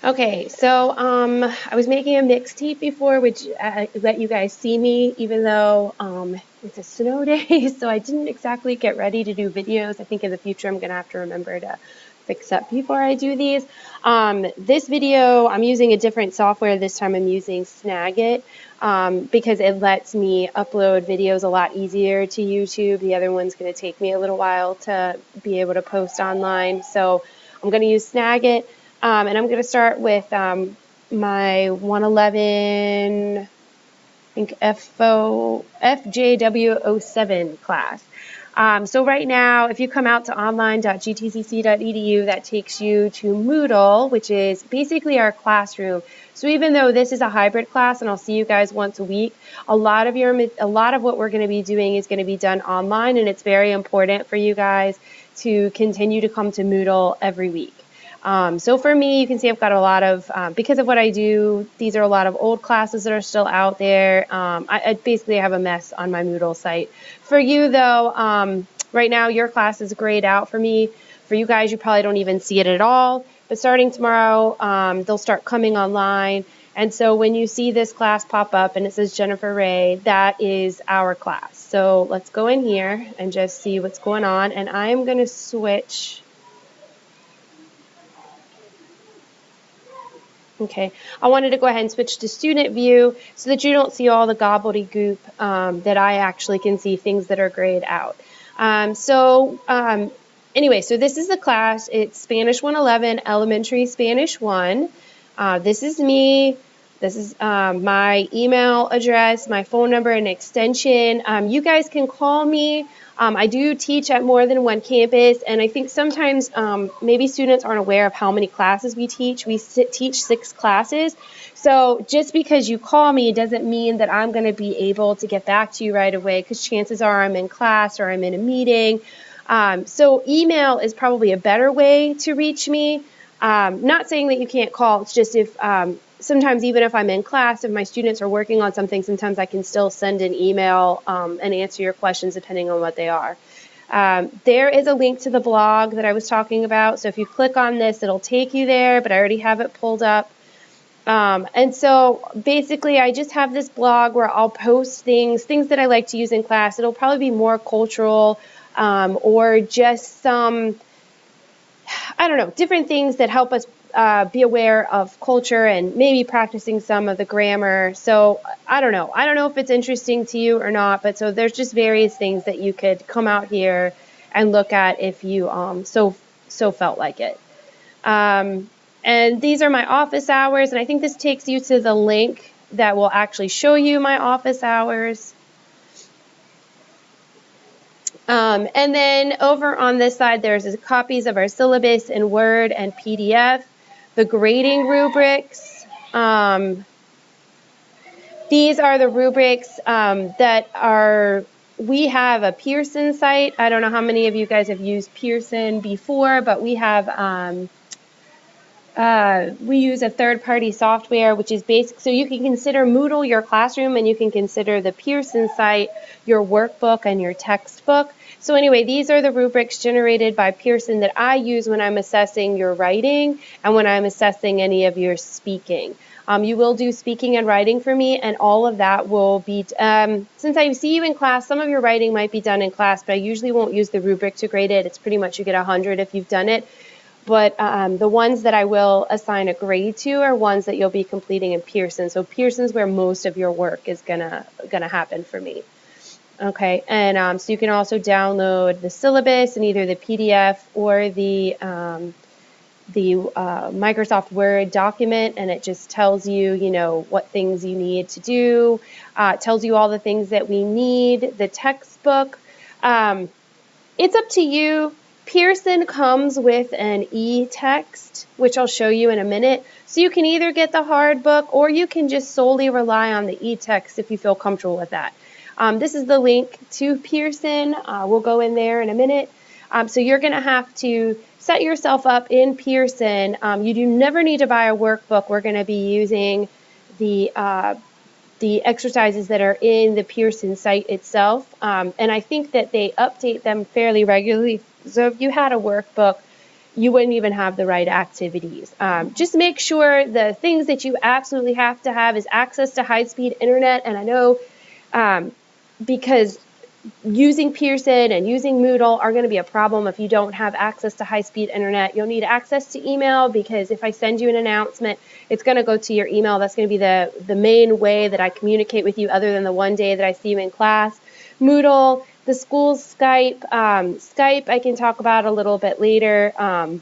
Okay, so I was making a mixtape before, which let you guys see me, even though it's a snow day, so I didn't exactly get ready to do videos. I think in the future I'm going to have to remember to fix up before I do these. This video, I'm using a different software. This time I'm using Snagit because it lets me upload videos a lot easier to YouTube. The other one's going to take me a little while to be able to post online, so I'm going to use Snagit. And I'm going to start with my 111, I think FJW07 class. So right now, if you come out to online.gtcc.edu, that takes you to Moodle, which is basically our classroom. So even though this is a hybrid class, and I'll see you guys once a week, a lot of what we're going to be doing is going to be done online, and it's very important for you guys to continue to come to Moodle every week. So for me, you can see I've got a lot of, because of what I do, these are a lot of old classes that are still out there. I basically have a mess on my Moodle site. For you though, right now your class is grayed out for me. For you guys, you probably don't even see it at all. But starting tomorrow, they'll start coming online. And so when you see this class pop up and it says Jennifer Ray, that is our class. So let's go in here and just see what's going on. And I'm going to switch. Okay, I wanted to go ahead and switch to student view so that you don't see all the gobbledygook that I actually can see things that are grayed out. Anyway, so this is the class. It's Spanish 111, Elementary Spanish 1. This is me. This is my email address, my phone number, and extension. You guys can call me. I do teach at more than one campus, and I think sometimes maybe students aren't aware of how many classes we teach. We teach 6 classes. So just because you call me doesn't mean that I'm going to be able to get back to you right away, because chances are I'm in class or I'm in a meeting. So email is probably a better way to reach me. Not saying that you can't call. It's just if sometimes even if I'm in class, if my students are working on something, sometimes I can still send an email and answer your questions depending on what they are. There is a link to the blog that I was talking about. So if you click on this, it'll take you there, but I already have it pulled up. And so basically I just have this blog where I'll post things that I like to use in class. It'll probably be more cultural or just some, I don't know, different things that help us be aware of culture and maybe practicing some of the grammar. So I don't know. I don't know if it's interesting to you or not, but so there's just various things that you could come out here and look at if you so felt like it. And these are my office hours, and I think this takes you to the link that will actually show you my office hours. And then over on this side, there's copies of our syllabus in Word and PDF, the grading rubrics. These are the rubrics that are, we have a Pearson site. I don't know how many of you guys have used Pearson before, but we have, we use a third-party software, which is basic. So you can consider Moodle your classroom, and you can consider the Pearson site your workbook and your textbook. So anyway, these are the rubrics generated by Pearson that I use when I'm assessing your writing and when I'm assessing any of your speaking. You will do speaking and writing for me, and all of that will be, since I see you in class, some of your writing might be done in class, but I usually won't use the rubric to grade it. It's pretty much you get 100 if you've done it. But the ones that I will assign a grade to are ones that you'll be completing in Pearson. So Pearson's where most of your work is gonna happen for me. Okay, and so you can also download the syllabus in either the PDF or the Microsoft Word document, and it just tells you, you know, what things you need to do. It tells you all the things that we need. The textbook, it's up to you. Pearson comes with an e-text, which I'll show you in a minute. So you can either get the hard book or you can just solely rely on the e-text if you feel comfortable with that. This is the link to Pearson. We'll go in there in a minute. So you're going to have to set yourself up in Pearson. You do never need to buy a workbook. We're going to be using the exercises that are in the Pearson site itself. And I think that they update them fairly regularly. So if you had a workbook, you wouldn't even have the right activities. Just make sure the things that you absolutely have to have is access to high-speed internet. And I know because using Pearson and using Moodle are going to be a problem if you don't have access to high-speed internet. You'll need access to email, because if I send you an announcement, it's going to go to your email. That's going to be the main way that I communicate with you, other than the one day that I see you in class. Moodle, the school's Skype. Skype I can talk about a little bit later. I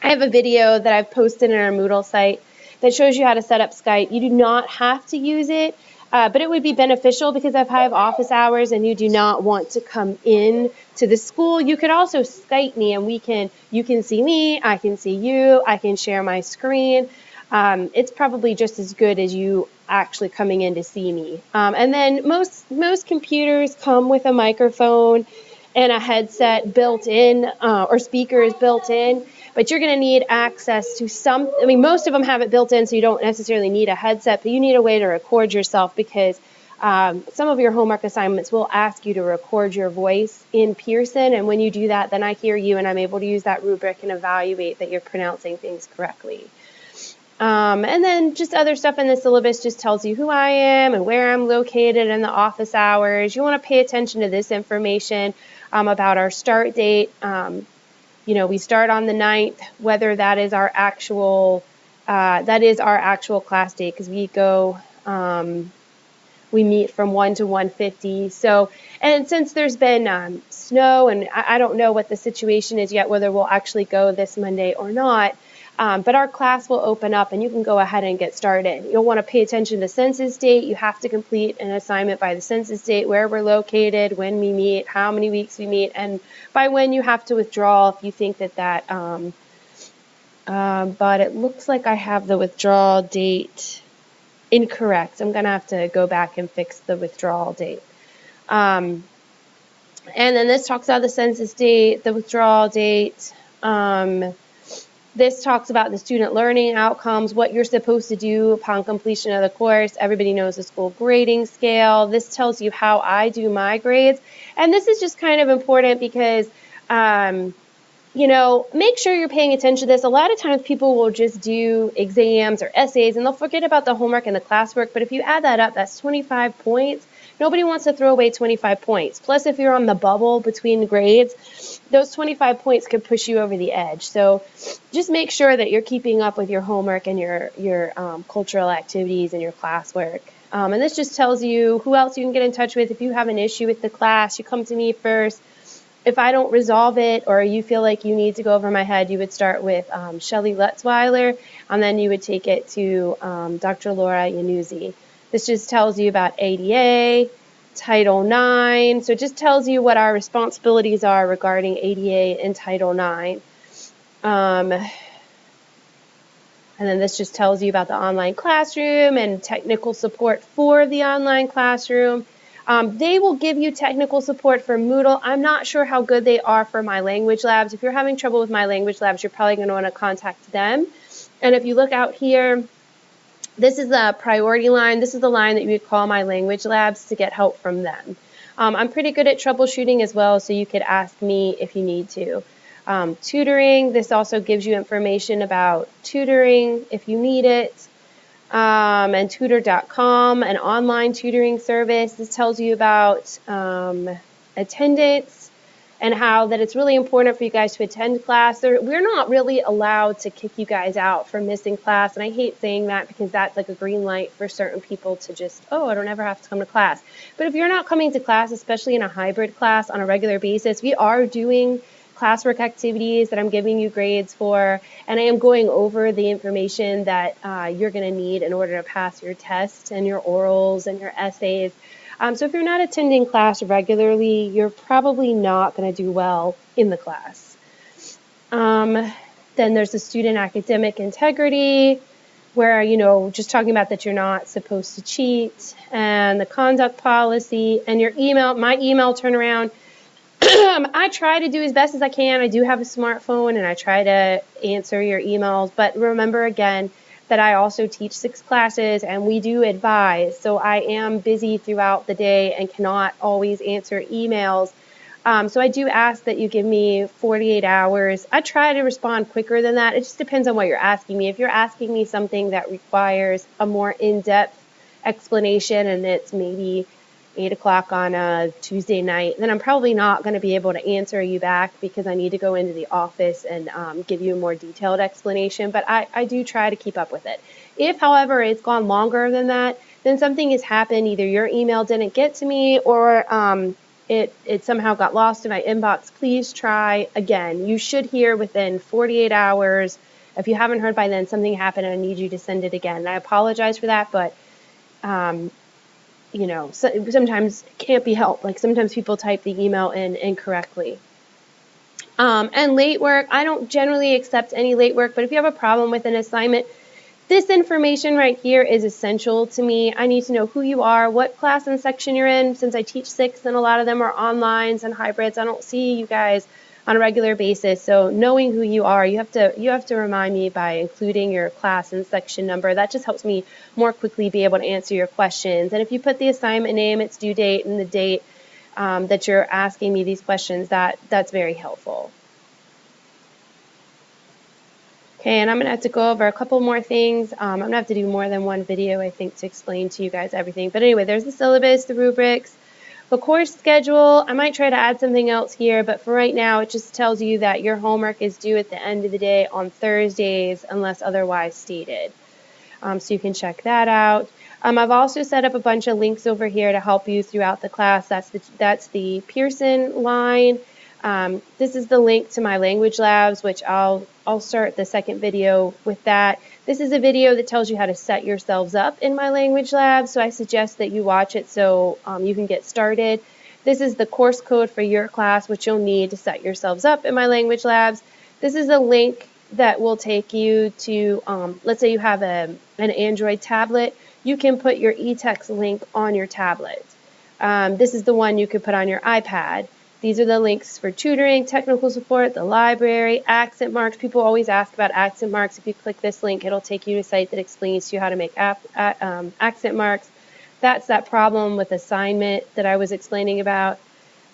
have a video that I've posted in our Moodle site that shows you how to set up Skype. You do not have to use it. But it would be beneficial, because if I have office hours and you do not want to come in to the school, you could also Skype me, and you can see me, I can see you, I can share my screen. It's probably just as good as you actually coming in to see me. And then most computers come with a microphone and a headset built in, or speakers built in. But you're going to need access to most of them have it built in, so you don't necessarily need a headset, but you need a way to record yourself, because some of your homework assignments will ask you to record your voice in Pearson, and when you do that, then I hear you, and I'm able to use that rubric and evaluate that you're pronouncing things correctly. And then just other stuff in the syllabus just tells you who I am and where I'm located and the office hours. You want to pay attention to this information about our start date. We start on the 9th, whether that is our actual class date, because we meet from 1 to 1:50. So, and since there's been snow, and I don't know what the situation is yet, whether we'll actually go this Monday or not, but our class will open up and you can go ahead and get started. You'll want to pay attention to census date. You have to complete an assignment by the census date, where we're located, when we meet, how many weeks we meet, and by when you have to withdraw if you think that but it looks like I have the withdrawal date incorrect. I'm going to have to go back and fix the withdrawal date. And then this talks about the census date, the withdrawal date. This talks about the student learning outcomes, what you're supposed to do upon completion of the course. Everybody knows the school grading scale. This tells you how I do my grades. And this is just kind of important because, make sure you're paying attention to this. A lot of times people will just do exams or essays and they'll forget about the homework and the classwork. But if you add that up, that's 25 points. Nobody wants to throw away 25 points. Plus, if you're on the bubble between grades, those 25 points could push you over the edge. So just make sure that you're keeping up with your homework and your cultural activities and your classwork. And this just tells you who else you can get in touch with. If you have an issue with the class, you come to me first. If I don't resolve it or you feel like you need to go over my head, you would start with Shelley Lutzweiler, and then you would take it to Dr. Laura Yanuzzi. This just tells you about ADA, Title IX. So it just tells you what our responsibilities are regarding ADA and Title IX. And then this just tells you about the online classroom and technical support for the online classroom. They will give you technical support for Moodle. I'm not sure how good they are for my language labs. If you're having trouble with my language labs, you're probably going to want to contact them. And if you look out here, this is the priority line. This is the line that you would call my language labs to get help from them. I'm pretty good at troubleshooting as well, so you could ask me if you need to. Tutoring, this also gives you information about tutoring if you need it. And tutor.com, an online tutoring service. This tells you about attendance and how that it's really important for you guys to attend class. We're not really allowed to kick you guys out for missing class, and I hate saying that because that's like a green light for certain people to just, I don't ever have to come to class. But if you're not coming to class, especially in a hybrid class on a regular basis, we are doing classwork activities that I'm giving you grades for, and I am going over the information that you're going to need in order to pass your tests and your orals and your essays. So if you're not attending class regularly, you're probably not going to do well in the class. Then there's the student academic integrity, where, just talking about that you're not supposed to cheat, and the conduct policy, and your email, my email turnaround. I try to do as best as I can. I do have a smartphone and I try to answer your emails, but remember again that I also teach 6 classes and we do advise. So I am busy throughout the day and cannot always answer emails. So I do ask that you give me 48 hours. I try to respond quicker than that. It just depends on what you're asking me. If you're asking me something that requires a more in-depth explanation and it's maybe 8 o'clock on a Tuesday night, then I'm probably not going to be able to answer you back because I need to go into the office and give you a more detailed explanation. But I do try to keep up with it. If, however, it's gone longer than that, then something has happened. Either your email didn't get to me or it somehow got lost in my inbox. Please try again. You should hear within 48 hours. If you haven't heard by then, something happened and I need you to send it again. And I apologize for that, but you know, sometimes it can't be helped. Like sometimes people type the email in incorrectly. And late work, I don't generally accept any late work, but if you have a problem with an assignment, this information right here is essential to me. I need to know who you are, what class and section you're in. Since I teach 6 and a lot of them are onlines and hybrids, I don't see you guys on a regular basis. So knowing who you are, you have to remind me by including your class and section number. That just helps me more quickly be able to answer your questions. And if you put the assignment name, its due date, and the date that you're asking me these questions, that's very helpful. Okay, and I'm going to have to go over a couple more things. I'm going to have to do more than one video, I think, to explain to you guys everything. But anyway, there's the syllabus, the rubrics, the course schedule. I might try to add something else here, but for right now, it just tells you that your homework is due at the end of the day on Thursdays, unless otherwise stated. So you can check that out. I've also set up a bunch of links over here to help you throughout the class. That's the Pearson line. This is the link to my language labs, which I'll start the second video with that. This is a video that tells you how to set yourselves up in my language labs, so I suggest that you watch it so you can get started. This is the course code for your class, which you'll need to set yourselves up in my language labs. This is a link that will take you to, let's say you have an Android tablet, you can put your eText link on your tablet. This is the one you could put on your iPad. These are the links for tutoring, technical support, the library, accent marks. People always ask about accent marks. If you click this link, it'll take you to a site that explains to you how to make accent marks. That's that problem with assignment that I was explaining about.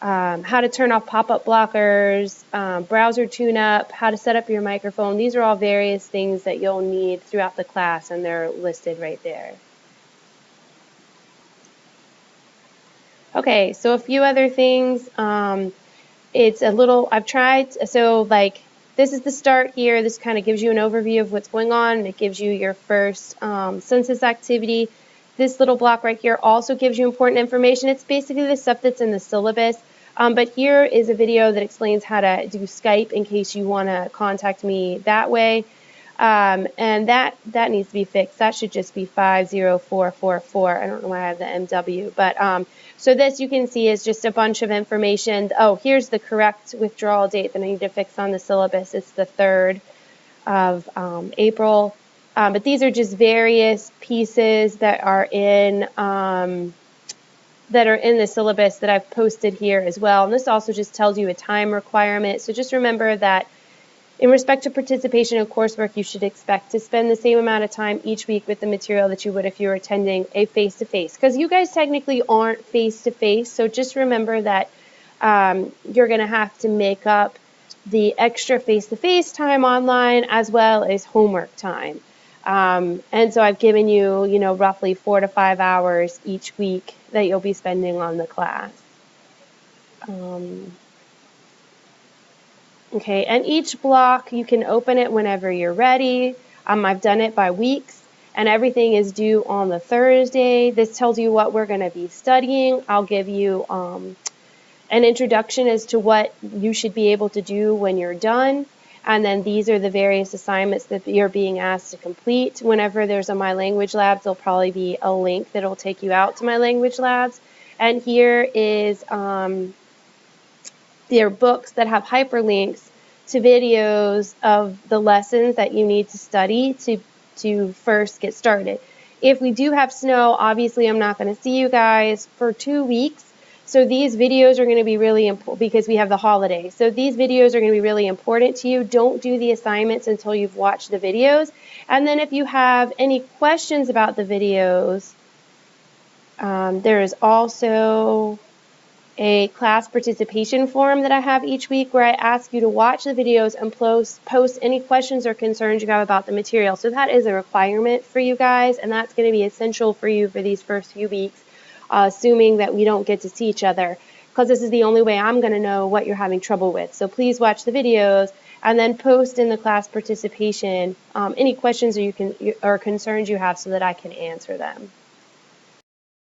How to turn off pop-up blockers, browser tune-up, how to set up your microphone. These are all various things that you'll need throughout the class, and they're listed right there. Okay, so a few other things. It's a little, I've tried, so like this is the start here. This kind of gives you an overview of what's going on. It gives you your first census activity. This little block right here also gives you important information. It's basically the stuff that's in the syllabus. But here is a video that explains how to do Skype in case you want to contact me that way. And that needs to be fixed. That should just be 50444. I don't know why I have the MW, but so this you can see is just a bunch of information. Oh, here's the correct withdrawal date that I need to fix on the syllabus. It's the 3rd of April. But these are just various pieces that are in the syllabus that I've posted here as well. And this also just tells you a time requirement. So just remember that in respect to participation in coursework, you should expect to spend the same amount of time each week with the material that you would if you were attending a face-to-face. Because you guys technically aren't face-to-face, so just remember that you're going to have to make up the extra face-to-face time online as well as homework time. And so I've given you, roughly 4 to 5 hours each week that you'll be spending on the class. Okay, and each block, you can open it whenever you're ready. I've done it by weeks, and everything is due on the Thursday. This tells you what we're going to be studying. I'll give you an introduction as to what you should be able to do when you're done. And then these are the various assignments that you're being asked to complete. Whenever there's a My Language Labs, there'll probably be a link that will take you out to My Language Labs. And here is their books that have hyperlinks to videos of the lessons that you need to study to first get started. If we do have snow, obviously I'm not going to see you guys for 2 weeks. So these videos are going to be really important because we have the holiday. So these videos are going to be really important to you. Don't do the assignments until you've watched the videos. And then if you have any questions about the videos, there is also a class participation forum that I have each week where I ask you to watch the videos and post any questions or concerns you have about the material. So that is a requirement for you guys, and that's going to be essential for you for these first few weeks, assuming that we don't get to see each other, because this is the only way I'm going to know what you're having trouble with. So please watch the videos and then post in the class participation any questions or concerns you have so that I can answer them.